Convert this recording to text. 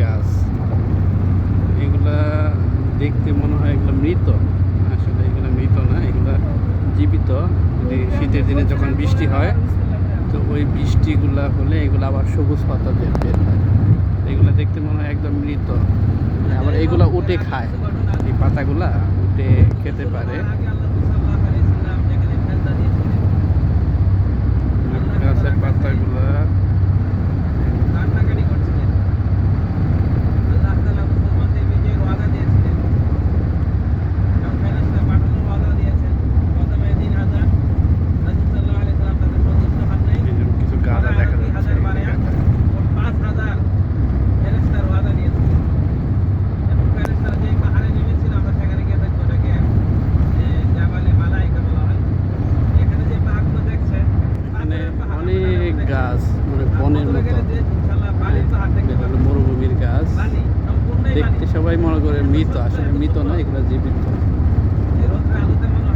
গাছ, এগুলা দেখতে মনে হয় এগুলো মৃত, আসলে এগুলো মৃত না, এগুলো জীবিত। যদি শীতের দিনে যখন বৃষ্টি হয় তো ওই বৃষ্টিগুলা হলে এগুলো আবার সবুজ পাতা দিয়ে বের হয়, এগুলো দেখতে মনে হয় একদম মৃত। আবার এগুলো উঠে খায়, এই পাতাগুলা উঠে খেতে পারে। গাছের পাতাগুলা কিছু গাঁদা দেখা যাচ্ছে, এখানে অনেক গাছ, মানে বনের মতো, এটা হলো মরুভূমির গাছ। দেখতে সবাই মনে করে মৃত, আসলে মৃত না, এগুলো জীবিত।